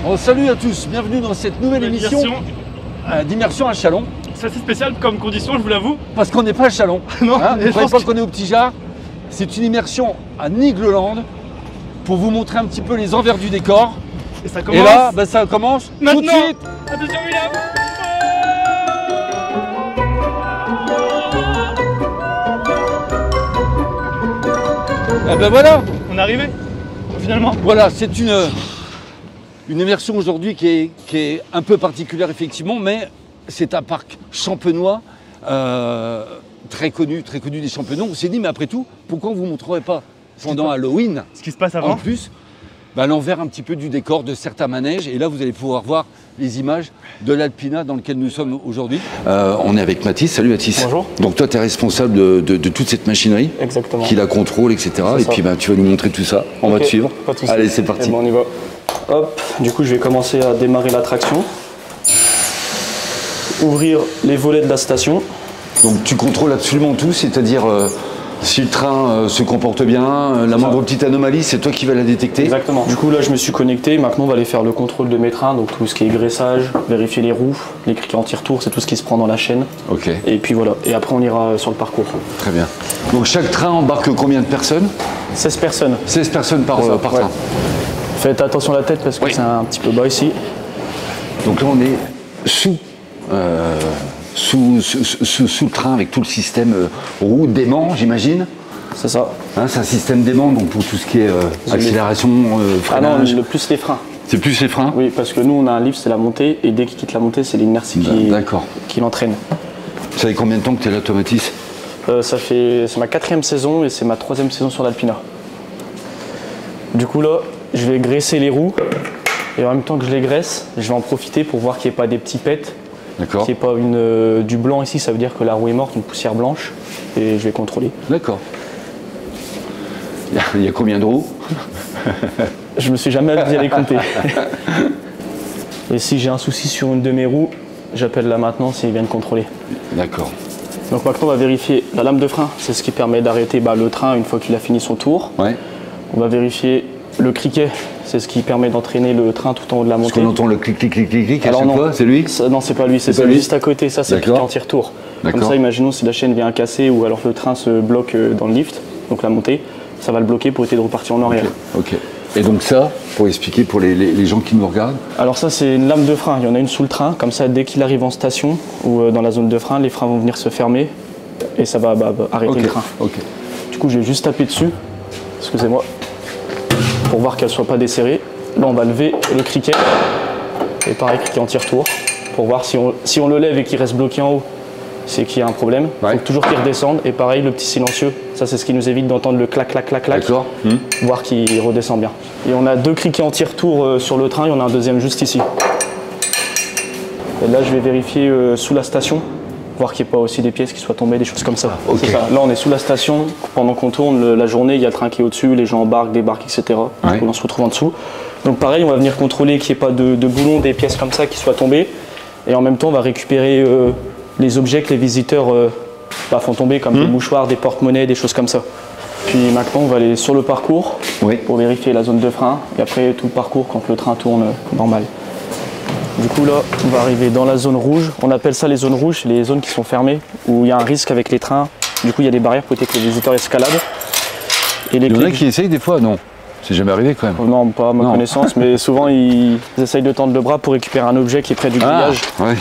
Bon, salut à tous, bienvenue dans cette nouvelle émission d'immersion à Châlons. C'est assez spécial comme condition, je vous l'avoue. Parce qu'on n'est pas à Châlons. Non, hein, vous ne croyez pas qu'on est au Petit Jard. C'est une immersion à Nigloland pour vous montrer un petit peu les envers du décor. Et ça commence. Et là, bah, ça commence maintenant, tout de suite. Attention, William. Et ben voilà. On est arrivé, finalement. Voilà, c'est une immersion aujourd'hui qui est un peu particulière effectivement, mais c'est un parc champenois, très connu des Champenois. On s'est dit, mais après tout, pourquoi on ne vous montrerait pas pendant Halloween, Ce qui se passe avant. en plus, bah, l'envers un petit peu du décor de certains manèges. Et là, vous allez pouvoir voir les images de l'Alpina dans lequel nous sommes aujourd'hui. On est avec Mathis. Salut Mathis. Bonjour. Donc toi, tu es responsable de toute cette machinerie. Exactement. Qui la contrôle, etc. Et puis bah, tu vas nous montrer tout ça. On va te suivre. Pas de souci. Allez, c'est parti. Et bon, on y va. Hop, du coup, je vais commencer à démarrer l'attraction. Ouvrir les volets de la station. Donc tu contrôles absolument tout, c'est-à-dire si le train se comporte bien, la moindre petite anomalie, c'est toi qui vas la détecter. Exactement. Du coup, là, je me suis connecté. Maintenant, on va aller faire le contrôle de mes trains. Donc, tout ce qui est graissage, vérifier les roues, les criquets anti-retour, c'est tout ce qui se prend dans la chaîne. Ok, Et puis voilà. Et après, on ira sur le parcours. très bien. Donc chaque train embarque combien de personnes? 16 personnes. 16 personnes par, C'est ça, par ouais. train. Faites attention à la tête parce que Oui. c'est un petit peu bas ici. Donc là, on est sous le train avec tout le système roue d'aimant, j'imagine. C'est ça. Hein, c'est un système d'aimant donc pour tout ce qui est accélération, Ah non, freinage. le plus les freins. C'est plus les freins? Oui, parce que nous, on a un lift, c'est la montée. Et dès qu'il quitte la montée, c'est l'inertie D'accord. qui l'entraîne. Ça fait combien de temps que tu es là, toi, Mathis? C'est ma 4e saison et c'est ma 3e saison sur l'Alpina. Du coup là, je vais graisser les roues et en même temps que je les graisse, je vais en profiter pour voir qu'il n'y ait pas des petits pets, D'accord. qu'il n'y ait pas du blanc ici, ça veut dire que la roue est morte, une poussière blanche et je vais contrôler. D'accord. Il y a combien de roues? Je me suis jamais amusé à les compter. Et si j'ai un souci sur une de mes roues, j'appelle la maintenance et ils viennent contrôler. D'accord. Donc maintenant on va vérifier la lame de frein, c'est ce qui permet d'arrêter le train une fois qu'il a fini son tour. Ouais. On va vérifier le criquet, c'est ce qui permet d'entraîner le train tout en haut de la Parce montée. qu'on entend le clic, clic, clic, clic, clic à Alors chaque non. fois, c'est lui? Non, c'est pas lui, c'est pas celui lui juste à côté, ça c'est le D'accord. criquet anti-retour. Comme D'accord. ça, imaginons si la chaîne vient à casser ou alors le train se bloque dans le lift, donc la montée, ça va le bloquer pour éviter de repartir en arrière. Ok. Et donc ça, pour expliquer pour les gens qui nous regardent, Alors ça c'est une lame de frein, il y en a une sous le train, comme ça dès qu'il arrive en station ou dans la zone de frein, les freins vont venir se fermer et ça va arrêter ok, le train. ok. Du coup je vais juste taper dessus, excusez-moi, pour voir qu'elle ne soit pas desserrée. Là on va lever le criquet, et pareil criquet anti-retour, pour voir si on le lève et qu'il reste bloqué en haut, c'est qu'il y a un problème. Il Ouais. faut toujours qu'il redescende, et pareil le petit silencieux, ça c'est ce qui nous évite d'entendre le clac clac clac clac, D'accord. voir qu'il redescend bien. Et on a 2 criquets anti-retour sur le train, il y en a un deuxième juste ici. Et là je vais vérifier sous la station, voir qu'il n'y ait pas aussi des pièces qui soient tombées, des choses comme ça. Ok. C'est ça. Là on est sous la station, pendant qu'on tourne la journée, il y a le train qui est au-dessus, les gens embarquent, débarquent, etc. Ouais. On se retrouve en dessous. Donc pareil, on va venir contrôler qu'il n'y ait pas de boulons, des pièces comme ça qui soient tombées. Et en même temps, on va récupérer les objets que les visiteurs font tomber, comme des mouchoirs, des porte-monnaies, des choses comme ça. Puis maintenant, on va aller sur le parcours Oui. pour vérifier la zone de frein. Et après, tout le parcours quand le train tourne normal. Du coup là, on va arriver dans la zone rouge. On appelle ça les zones rouges, les zones qui sont fermées, où il y a un risque avec les trains. Du coup, il y a des barrières pour éviter que les visiteurs escaladent. Et les Il y en a clés- qui essayent des fois, non? C'est jamais arrivé quand même. Non, pas à ma Non. connaissance, mais souvent ils essayent de tendre le bras pour récupérer un objet qui est près du grillage. ouais.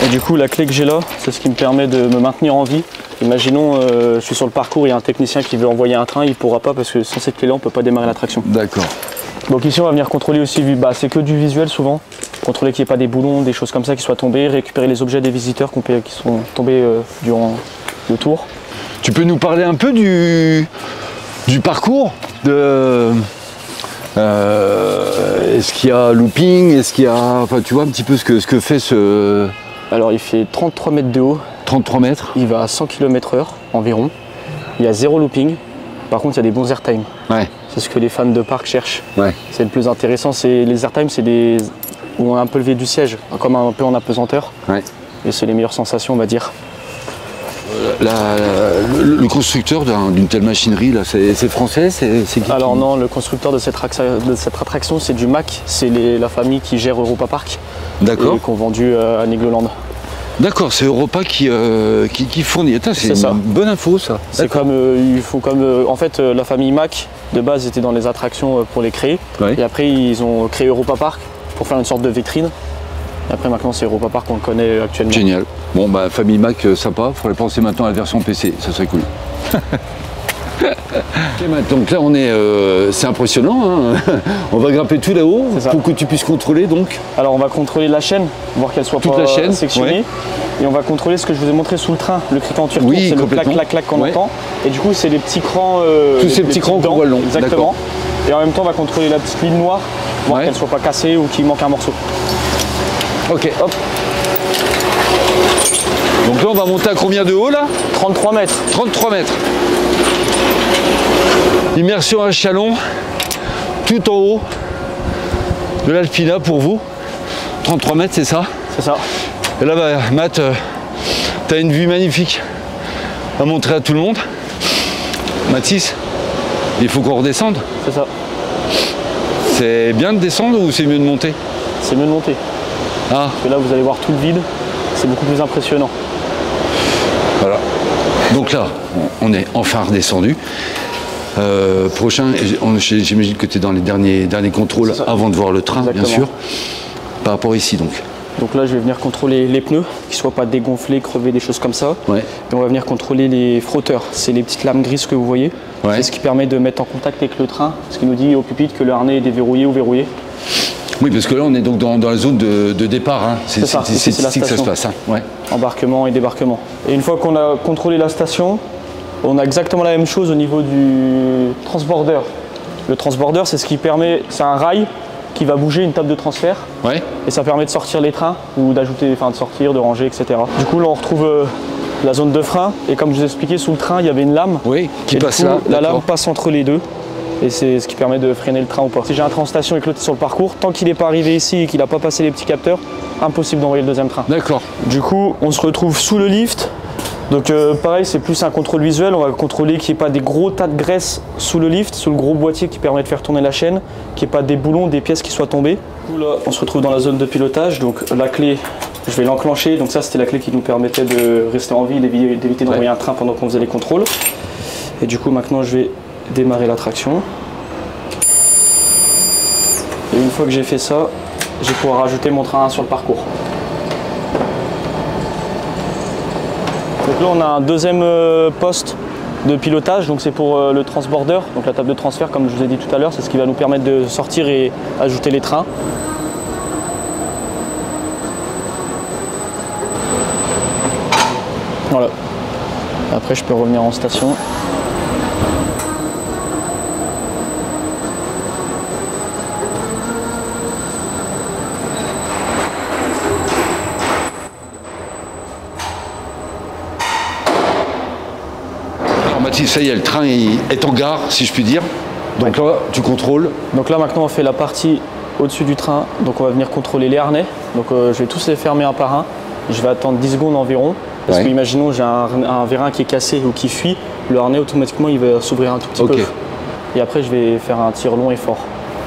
Et du coup, la clé que j'ai là, c'est ce qui me permet de me maintenir en vie. Imaginons, je suis sur le parcours, il y a un technicien qui veut envoyer un train, il ne pourra pas parce que sans cette clé-là, on ne peut pas démarrer l'attraction. D'accord. Donc ici, on va venir contrôler aussi, c'est que du visuel souvent. Contrôler qu'il n'y ait pas des boulons, des choses comme ça qui soient tombées, récupérer les objets des visiteurs qui sont tombés durant le tour. Tu peux nous parler un peu du parcours est-ce qu'il y a looping? Est-ce qu'il y a... Enfin, tu vois un petit peu ce que fait ce Alors il fait 33 mètres de haut, 33 mètres? il va à 100 km/h environ. Il y a 0 looping. Par contre, il y a des bons airtime. Ouais, C'est ce que les fans de parc cherchent. ouais. C'est le plus intéressant. Les airtime, c'est des où on a un peu levé du siège, comme un peu en apesanteur. Ouais. Et c'est les meilleures sensations, on va dire. le constructeur d'une telle machinerie, là, c'est français, c'est qui? Alors non, le constructeur de cette attraction, c'est du Mack, c'est la famille qui gère Europa Park. D'accord. Et qui ont vendu à Nigloland. D'accord, c'est Europa qui fournit. Attends, c'est une bonne info ça. C'est comme, en fait, la famille Mack de base était dans les attractions pour les créer. Ouais. Et après ils ont créé Europa Park pour faire une sorte de vitrine. Et après maintenant c'est Europa Park qu'on le connaît actuellement. Génial. Bon bah famille Mack sympa, faudrait penser maintenant à la version PC, ça serait cool. Donc là on est, c'est impressionnant, hein. On va grimper tout là-haut pour que tu puisses contrôler donc. Alors on va contrôler la chaîne, voir qu'elle soit toute pas la chaîne, sectionnée. Ouais. Et on va contrôler ce que je vous ai montré sous le train, le cri en turc, c'est le clac clac clac qu'on entend. Et du coup c'est les petits crans. Tous ces petits crans qu'on voit le long. Exactement. Et en même temps on va contrôler la petite ligne noire, voir qu'elle soit pas cassée ou qu'il manque un morceau. Ok. Hop. Donc là on va monter à combien de haut là? 33 mètres. 33 mètres. Immersion à Chalon, tout en haut de l'Alpina pour vous. 33 mètres, c'est ça? C'est ça. Et là, bah, Matt, tu as une vue magnifique à montrer à tout le monde. Mathis, il faut qu'on redescende. C'est ça. C'est bien de descendre ou c'est mieux de monter? C'est mieux de monter. Ah. Parce que là, vous allez voir tout le vide, c'est beaucoup plus impressionnant. Voilà. Donc là, on est enfin redescendu. Prochain, j'imagine que tu es dans les derniers contrôles avant de voir le train, bien sûr. Par rapport ici donc. Donc là je vais venir contrôler les pneus, qu'ils ne soient pas dégonflés, crevés, des choses comme ça. Ouais. Et on va venir contrôler les frotteurs, c'est les petites lames grises que vous voyez. Ouais. C'est ce qui permet de mettre en contact avec le train, ce qui nous dit au pupitre que le harnais est déverrouillé ou verrouillé. Oui, parce que là on est donc dans la zone de départ, hein. C'est ici que ça se passe. Hein. Ouais. Embarquement et débarquement. Et une fois qu'on a contrôlé la station, on a exactement la même chose au niveau du transborder. Le transborder, c'est ce qui permet, c'est un rail qui va bouger une table de transfert. Ouais. Et ça permet de sortir les trains ou d'ajouter, enfin de sortir, de ranger, etc. Du coup, là, on retrouve la zone de frein. Et comme je vous ai expliqué, sous le train, il y avait une lame. Oui, qui passe là. La lame passe entre les deux. Et c'est ce qui permet de freiner le train ou pas. Si j'ai un train en station et que l'autre est sur le parcours, tant qu'il n'est pas arrivé ici et qu'il n'a pas passé les petits capteurs, impossible d'envoyer le deuxième train. D'accord. Du coup, on se retrouve sous le lift. Donc pareil, c'est plus un contrôle visuel, on va contrôler qu'il n'y ait pas des gros tas de graisse sous le lift, sous le gros boîtier qui permet de faire tourner la chaîne, qu'il n'y ait pas des boulons, des pièces qui soient tombées. Du coup, là, on se retrouve dans la zone de pilotage, donc la clé, je vais l'enclencher, donc ça c'était la clé qui nous permettait de rester en vie, d'éviter d'envoyer un train pendant qu'on faisait les contrôles. Et du coup maintenant je vais démarrer la traction. Et une fois que j'ai fait ça, je vais pouvoir rajouter mon train sur le parcours. Donc là on a un deuxième poste de pilotage, donc c'est pour le transborder, donc la table de transfert comme je vous ai dit tout à l'heure, c'est ce qui va nous permettre de sortir et ajouter les trains. Voilà. Après je peux revenir en station. Ça y est, le train est en gare, si je puis dire. Donc là, tu contrôles. Donc là, maintenant, on fait la partie au-dessus du train. Donc on va venir contrôler les harnais. Donc je vais tous les fermer un par un. Je vais attendre 10 secondes environ. Parce que imaginons j'ai un vérin qui est cassé ou qui fuit, le harnais automatiquement il va s'ouvrir un tout petit peu. Et après je vais faire un tir long et fort.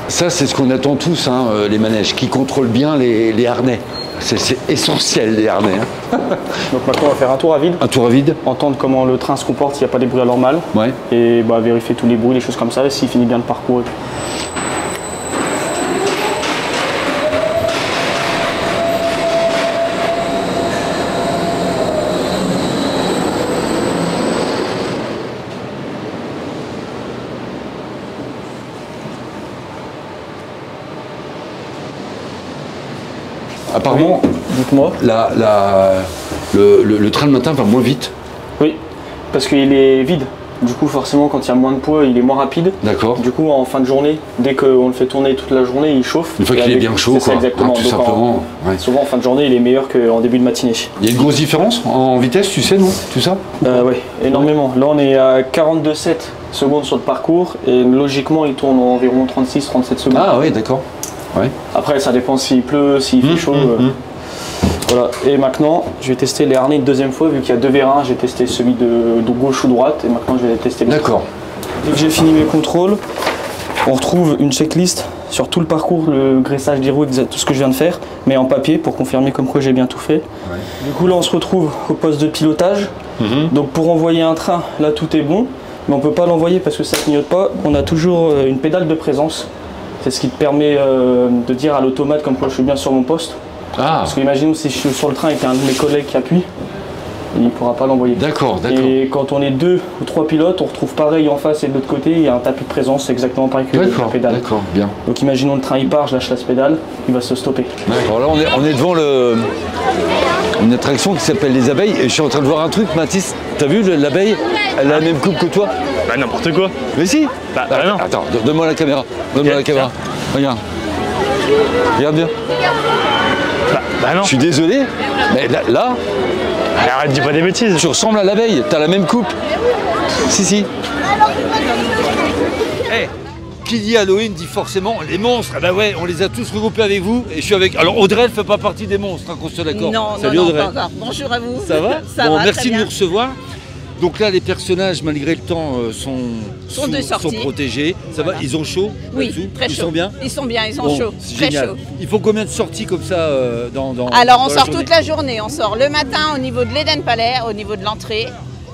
Ça c'est ce qu'on attend tous, hein, les manèges, qui contrôlent bien les harnais. C'est essentiel les harnais. Hein. Donc maintenant on va faire un tour à vide. Un tour à vide. Entendre comment le train se comporte, s'il n'y a pas des bruits anormaux. Ouais. Et bah, vérifier tous les bruits, les choses comme ça, et s'il finit bien le parcours. Apparemment, dites-moi. Le train de matin va moins vite. Oui, parce qu'il est vide. Du coup, forcément, quand il y a moins de poids, il est moins rapide. D'accord. Du coup, en fin de journée, dès qu'on le fait tourner toute la journée, il chauffe. Une fois qu'il est bien chaud, quoi. Exactement. Ah, tout simplement. Souvent, en fin de journée, il est meilleur qu'en début de matinée. Il y a une grosse différence en vitesse, tu sais, non? Tout ça? Oui, énormément. Là, on est à 42,7 secondes sur le parcours et logiquement, il tourne environ 36-37 secondes. Ah oui, d'accord. Ouais. Après, ça dépend s'il pleut, s'il fait chaud. Voilà, et maintenant je vais tester les harnais une deuxième fois, vu qu'il y a 2 vérins, j'ai testé celui de gauche ou droite, et maintenant je vais tester l'autre. D'accord. Dès que j'ai fini mes contrôles, on retrouve une checklist sur tout le parcours, le graissage des roues, tout ce que je viens de faire, mais en papier pour confirmer comme quoi j'ai bien tout fait. Ouais. Du coup là on se retrouve au poste de pilotage. Donc pour envoyer un train, là tout est bon, mais on ne peut pas l'envoyer parce que ça ne clignote pas. On a toujours une pédale de présence. C'est ce qui te permet de dire à l'automate comme quoi je suis bien sur mon poste. Ah. Parce que imaginons si je suis sur le train et qu'il y a un de mes collègues qui appuie, il ne pourra pas l'envoyer. D'accord, d'accord. Et quand on est 2 ou 3 pilotes, on retrouve pareil en face et de l'autre côté, il y a un tapis de présence, c'est exactement pareil que la pédale. D'accord, bien. Donc imaginons le train il part, je lâche la pédale, il va se stopper. D'accord, là on est devant une attraction qui s'appelle les abeilles et je suis en train de voir un truc, Mathis, t'as vu l'abeille? Elle a la même coupe que toi? Bah n'importe quoi. Mais si. Bah non. Attends, donne-moi la caméra. Donne-moi la caméra. Regarde. Regarde bien. Bah non. Je suis désolé, mais là arrête, dis pas des bêtises. Tu ressembles à l'abeille, t'as la même coupe. Si. Hey, qui dit Halloween dit forcément les monstres. Ah bah ouais, on les a tous regroupés avec vous et je suis avec. Alors Audrey, elle fait pas partie des monstres, hein, qu'on soit d'accord. Non, salut, non, Audrey. pas encore. Bonjour à vous. Ça va? Ça va, merci très de bien. nous recevoir. Donc là, les personnages, malgré le temps, sont protégés. Ça va? Ils ont chaud? Oui, là-dessous? très chaud. Ils sont bien? Ils sont bien, ils ont chaud. C'est Très génial. chaud. Il faut combien de sorties comme ça Alors on dans sort la toute la journée. On sort le matin au niveau de l'Eden Palais, au niveau de l'entrée.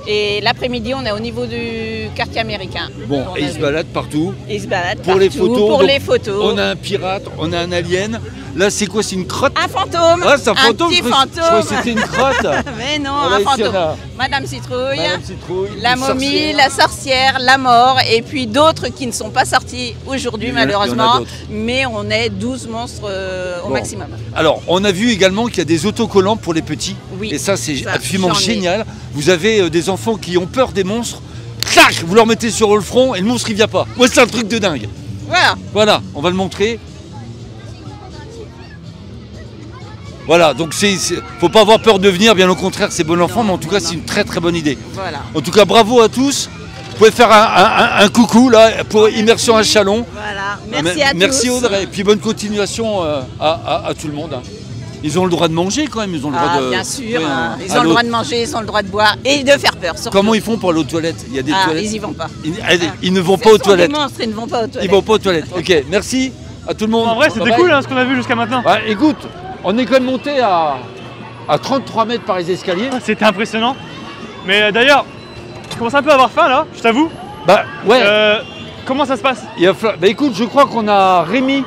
Et l'après-midi, on est au niveau du quartier américain. Bon, et ils se baladent partout. Ils se baladent pour partout. Les photos. Pour les photos. On a un pirate, on a un alien. Là, c'est quoi? C'est une crotte? Un fantôme. Ah, c'est un fantôme. Petit Je fantôme. croyais que c'était une crotte. Mais non, voilà, un fantôme. Madame Citrouille, la momie, la sorcière, la mort, et puis d'autres qui ne sont pas sortis aujourd'hui malheureusement. Mais on est 12 monstres au maximum. Alors, on a vu également qu'il y a des autocollants pour les petits. Oui, et ça, c'est absolument génial. Vous avez des enfants qui ont peur des monstres. Clac, vous leur mettez sur le front et le monstre il vient pas. Moi, c'est un truc de dingue. Voilà, on va le montrer. Voilà, donc faut pas avoir peur de venir, bien au contraire, c'est bon enfant, mais en tout cas, c'est une très très bonne idée. Voilà. En tout cas, bravo à tous. Vous pouvez faire un coucou là pour Immersion à Châlons. Voilà, merci à tous. Merci Audrey, et puis bonne continuation à tout le monde. Ils ont le droit de manger quand même, ils ont le droit de... Bien sûr, ils ont le droit de manger, ils ont le droit de boire et de faire peur surtout. Comment ils font pour aller aux toilettes? Il y a des toilettes? Ils y vont pas. Ils ne vont pas aux toilettes. Les monstres, ils ne vont pas aux toilettes. Ils vont pas aux toilettes. Ok, merci à tout le monde. En vrai, c'était cool hein, ce qu'on a vu jusqu'à maintenant. Ouais, écoute, on est quand même monté à 33 mètres par les escaliers. C'était impressionnant. Mais d'ailleurs, je commence un peu à avoir faim là, je t'avoue. Bah ouais. Comment ça se passe? Bah écoute, je crois qu'on a Rémi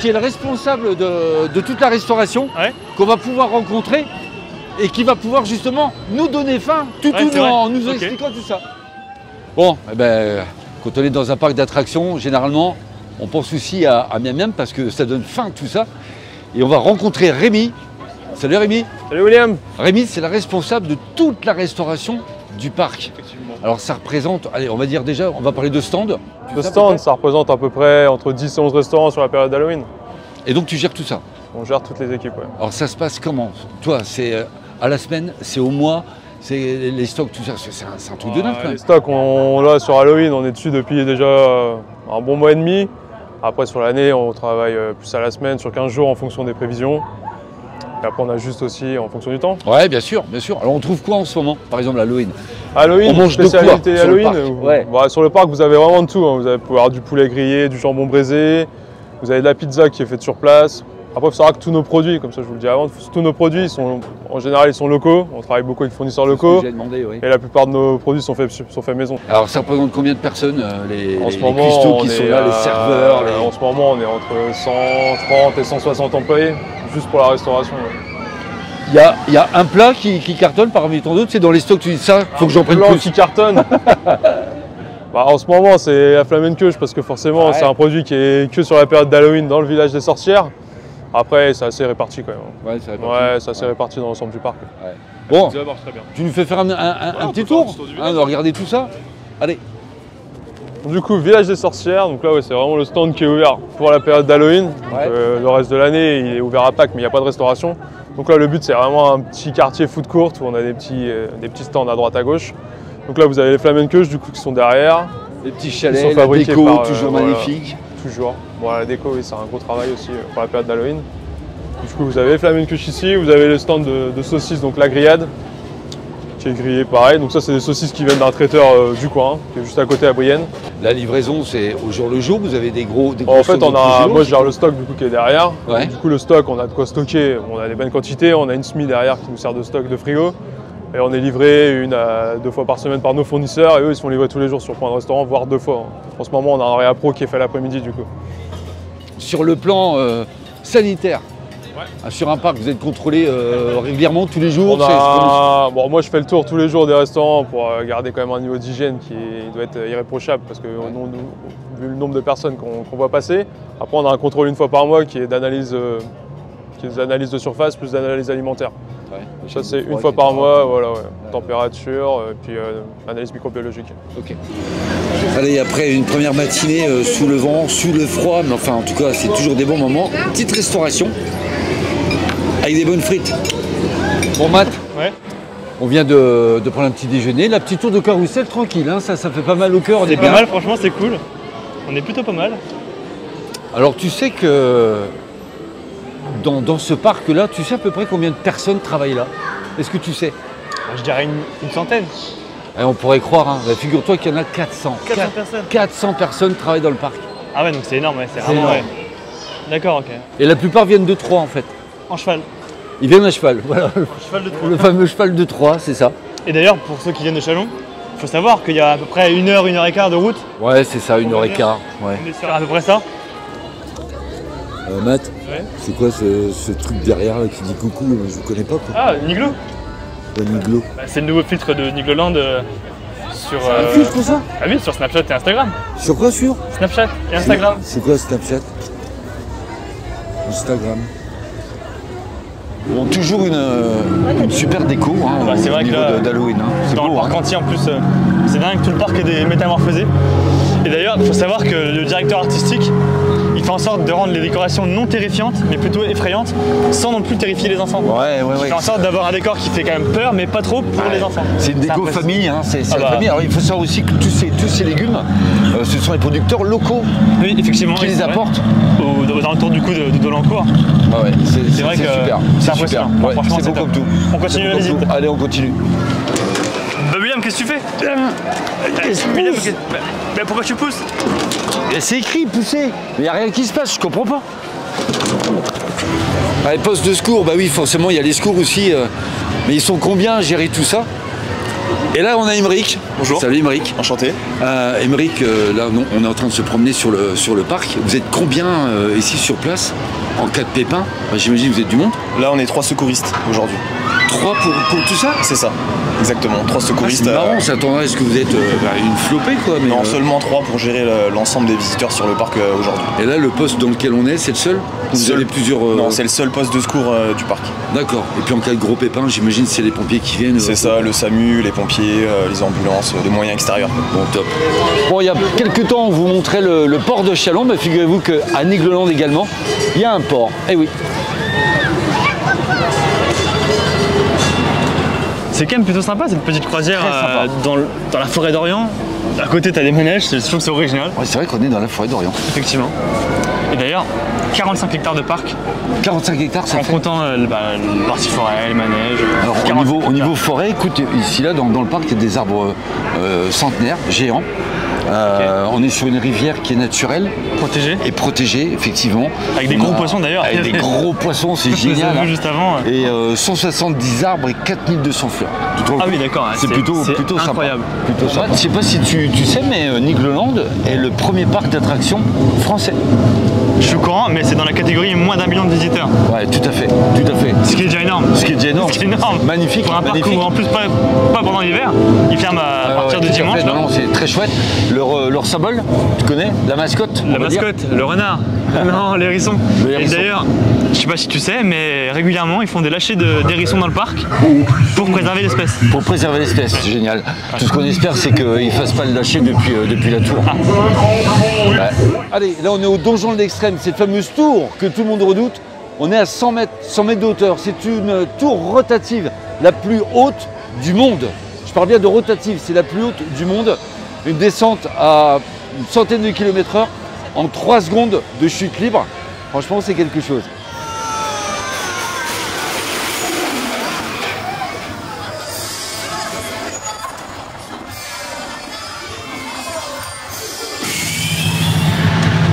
qui est le responsable de toute la restauration, qu'on va pouvoir rencontrer et qui va pouvoir justement nous donner faim tout en nous expliquant tout ça. Bon, eh ben, quand on est dans un parc d'attractions, généralement, on pense aussi à miam miam parce que ça donne faim tout ça. Et on va rencontrer Rémi. Salut Rémi. Salut William. Rémi, c'est la responsable de toute la restauration du parc. Alors ça représente, allez, on va dire déjà, on va parler de stand. Le stand, ça représente à peu près entre 10 et 11 restaurants sur la période d'Halloween. Et donc tu gères tout ça? On gère toutes les équipes, ouais. Alors ça se passe comment? Toi, c'est à la semaine, c'est au mois, c'est les stocks, tout ça, c'est un truc de dingue quand même. Les stocks, là sur Halloween, on est dessus depuis déjà un bon mois et demi. Après sur l'année, on travaille plus à la semaine, sur 15 jours en fonction des prévisions. Et après on ajuste aussi en fonction du temps. Ouais, bien sûr, bien sûr. Alors on trouve quoi en ce moment? Par exemple Halloween. Halloween, on mange spécialité de quoi, Halloween. Sur le parc, vous avez vraiment de tout. Hein. Vous allez pouvoir avoir du poulet grillé, du jambon braisé. Vous avez de la pizza qui est faite sur place. Après, il faut savoir que tous nos produits, comme ça je vous le dis avant, tous nos produits, en général, ils sont locaux. On travaille beaucoup avec des fournisseurs locaux. Et la plupart de nos produits sont faits maison. Alors ça représente combien de personnes, les moment, custos qui sont là, les serveurs En ce moment, on est entre 130 et 160 employés, juste pour la restauration. Il y a un plat qui cartonne parmi tant d'autres, c'est dans les stocks, tu dis ça, faut que j'en prenne plus. Qui cartonne. En ce moment, c'est la flamenqueuge parce que forcément, c'est un produit qui est que sur la période d'Halloween dans le village des sorcières. Après, c'est assez réparti quand même. C'est assez réparti dans l'ensemble du parc. Ouais. Bon, tu nous fais faire un petit tour, on va regarder tout ça. Allez. Du coup, village des sorcières, donc là c'est vraiment le stand qui est ouvert pour la période d'Halloween. Le reste de l'année, il est ouvert à Pâques, mais il n'y a pas de restauration. Donc là, le but, c'est vraiment un petit quartier food court où on a des petits stands à droite à gauche. Donc là, vous avez les flamenqueuses du coup qui sont derrière. Les petits chalets, la déco, toujours magnifique. Toujours. Bon, la déco, oui, c'est un gros travail aussi pour la période d'Halloween. Du coup, vous avez les flamencuches ici, vous avez le stand de saucisses, donc la grillade, qui est grillée pareil. Donc ça, c'est des saucisses qui viennent d'un traiteur du coin, qui est juste à côté à Brienne. La livraison, c'est au jour le jour, vous avez des gros En fait, stocks de moi je gère le stock du coup qui est derrière. Ouais. Du coup, le stock, on a de quoi stocker, on a des bonnes quantités, on a une SMI derrière qui nous sert de stock de frigo. Et on est livré 1 à 2 fois par semaine par nos fournisseurs et eux ils se font livrer tous les jours sur point de restaurant, voire 2 fois. En ce moment on a un réappro qui est fait l'après-midi du coup. Sur le plan sanitaire, sur un parc, vous êtes contrôlé régulièrement tous les jours? Bon, moi je fais le tour tous les jours des restaurants pour garder quand même un niveau d'hygiène qui doit être irréprochable parce que vu le nombre de personnes qu'on voit passer, après on a un contrôle 1 fois par mois qui est d'analyse de surface plus d'analyse alimentaire. Ouais, ça c'est 1 fois par mois, voilà, température, puis analyse microbiologique. Ok. Allez, après une première matinée sous le vent, sous le froid, mais enfin en tout cas c'est toujours des bons moments. Petite restauration avec des bonnes frites. Bon Matt, Ouais. on vient de prendre un petit déjeuner, la petite tour de carrousel tranquille, hein, ça fait pas mal au cœur, on est C'est bien. pas mal, franchement, c'est cool. On est plutôt pas mal. Alors tu sais que dans ce parc-là, tu sais à peu près combien de personnes travaillent là? Est-ce que tu sais? Je dirais une centaine. Et on pourrait croire, hein. Figure-toi qu'il y en a 400. 400 personnes. 400 personnes travaillent dans le parc. Ah ouais, donc c'est énorme, ouais, c'est C'est vraiment énorme. ouais. D'accord, ok. Et la plupart viennent de Troyes en fait. En cheval. Ils viennent à cheval, voilà. Cheval de Troyes. Le fameux cheval de Troyes, c'est ça. Et d'ailleurs, pour ceux qui viennent de Châlons, il faut savoir qu'il y a à peu près 1 heure, 1 heure et quart de route. Ouais, c'est ça, 1h15. Ouais. On est sur à peu près ça. Matt, Ouais. c'est quoi ce truc derrière là qui dit coucou? Je connais pas quoi. Ah, Niglo. Niglo. Bah, c'est le nouveau filtre de Nigloland sur, Un filtre ça? ah oui, sur Snapchat et Instagram. Sur quoi sur? Snapchat et Instagram. C'est quoi Snapchat? Instagram. Bon, toujours une super déco hein, Bah, c'est au vrai que niveau là, d'Halloween. Hein. C'est Dans beau, le parc hein. entier en plus, c'est dingue, tout le parc est métamorphosé. Et d'ailleurs, il faut savoir que le directeur artistique, il fait en sorte de rendre les décorations non terrifiantes, mais plutôt effrayantes, sans non plus terrifier les enfants. Ouais. Il fait en sorte d'avoir un décor qui fait quand même peur, mais pas trop pour les enfants. C'est une déco impressionnant. famille, hein. C'est Ah la bah. famille. Alors il faut savoir aussi que tous ces légumes, ce sont les producteurs locaux Oui, effectivement. qui oui, les c'est vrai. apportent. Dans le tour du coup de Dolencourt. Ah ouais, C'est vrai que super. c'est super. impressionnant. Ouais, Franchement, c'est c'est beau top. comme tout. On continue C'est la beau comme visite. tout. Allez, on continue. Bah William, qu'est-ce que tu fais William, bah, pourquoi tu pousses? C'est écrit, pousser. Mais il n'y a rien qui se passe, je comprends pas. Les postes de secours, bah oui, forcément, il y a les secours aussi. Mais ils sont combien à gérer tout ça? Et là, on a Émeric. Bonjour. Salut Émeric. Enchanté. Émeric, là, on est en train de se promener sur le parc. Vous êtes combien ici sur place en cas de pépin? J'imagine que vous êtes du monde. Là, on est 3 secouristes aujourd'hui. 3 pour tout ça? C'est ça, exactement. 3 secouristes. C'est marrant, ça attendrait à ce que vous êtes une flopée, quoi. Mais, Non, seulement 3 pour gérer l'ensemble des visiteurs sur le parc aujourd'hui. Et là, le poste dans lequel on est, c'est le seul? Vous Seul. avez plusieurs... Non, c'est le seul poste de secours du parc. D'accord. Et puis en cas de gros pépin, j'imagine c'est les pompiers qui viennent. C'est ça, le SAMU, les pompiers, les ambulances, les moyens extérieurs. Bon, top. Bon, il y a quelques temps, on vous montrait le port de Châlons. Mais figurez-vous qu'à Nigloland également, il y a un port. Eh oui. C'est quand même plutôt sympa cette petite croisière Très sympa. dans la forêt d'Orient. À côté, t'as des manèges, je trouve que c'est original, Ouais, c'est vrai qu'on est dans la forêt d'Orient. effectivement. Et d'ailleurs, 45 hectares de parc, 45 hectares, ça en fait. comptant le parti forêt, les manèges. Alors, 45 au niveau hectares. forêt, écoute, ici, là, dans le parc, il y a des arbres centenaires, géants. On est sur une rivière qui est naturelle Protégé, et protégée, effectivement. avec des On gros a- poissons d'ailleurs. Avec des gros poissons, c'est Je les ai génial. vus hein. juste avant. Et 170 arbres et 4200 fleurs. Tu te rends Ah compte? oui, d'accord, C'est plutôt sympa. incroyable. Plutôt sympa. Je sais pas si tu sais, mais Nigloland est le premier parc d'attractions français. Je suis au courant, mais c'est dans la catégorie moins d'1 million de visiteurs. Ouais, tout à fait, tout à fait. Ce qui est déjà énorme. Ce qui est déjà énorme. Ce qui est énorme. Magnifique, Pour un parc magnifique. où, en plus, pas pendant l'hiver, il ferme à partir de tout à dimanche. fait. là. Non, c'est très chouette. Leur symbole, tu connais? La mascotte? La on va dire. mascotte, le renard. Non, les hérissons. Le Et hérisson. d'ailleurs, je sais pas si tu sais, mais régulièrement, ils font des lâchers d'hérissons dans le parc pour préserver l'espèce. Pour préserver l'espèce, c'est génial. Tout ce qu'on espère, c'est qu'ils ne fassent pas le lâcher depuis la tour. Ouais. Allez, là on est au donjon de l'extrême, cette fameuse tour que tout le monde redoute. On est à 100 mètres de hauteur. C'est une tour rotative, la plus haute du monde. Je parle bien de rotative, c'est la plus haute du monde. Une descente à une centaine de kilomètres/heure en 3 secondes de chute libre. Franchement, c'est quelque chose.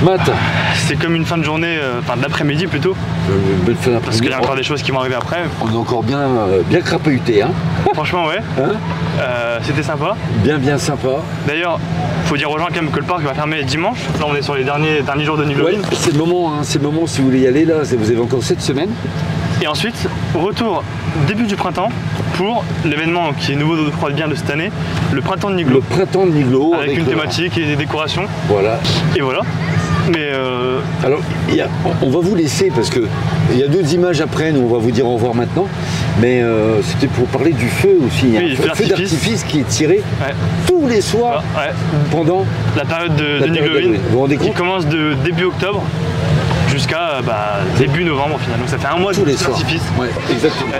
Matt, C'est comme une fin de journée, enfin de l'après-midi plutôt, belle fin d'après-midi. parce qu'il y a encore des choses qui vont arriver après. On est encore bien crapahuté, hein. Franchement, ouais. Hein, C'était sympa. bien sympa. D'ailleurs, faut dire aux gens quand même que le parc va fermer dimanche. Là, on est sur les derniers jours de Nigloline. Ouais, c'est le moment, hein, c'est le moment si vous voulez y aller là. Vous avez encore cette semaine. Et ensuite, retour début du printemps pour l'événement qui est nouveau, je crois bien, de cette année, le printemps de Niglo. Le printemps de Niglo. Avec une thématique et des décorations. Voilà. Et voilà. Mais alors, on va vous laisser parce que il y a d'autres images après, nous on va vous dire au revoir maintenant. Mais c'était pour parler du feu aussi. Il y a un feu d'artifice qui est tiré tous les soirs pendant la période de Nigloline, qui commence de début octobre jusqu'à début novembre finalement. Donc ça fait un mois de feu d'artifice. Ouais, exactement.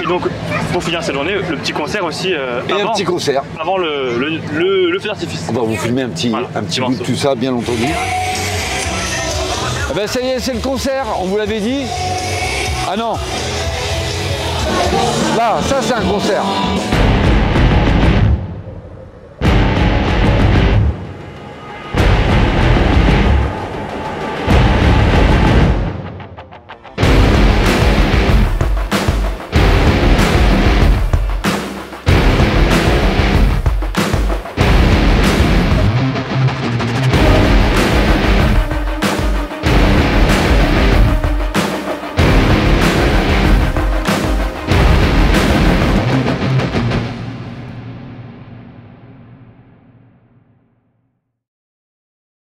Et donc pour finir cette journée, le petit concert aussi. Un petit concert. Avant le feu d'artifice. On va vous filmer un petit bout de tout ça, bien entendu. Ben ça y est, c'est le concert, on vous l'avait dit. Ah non. Là, ça c'est un concert.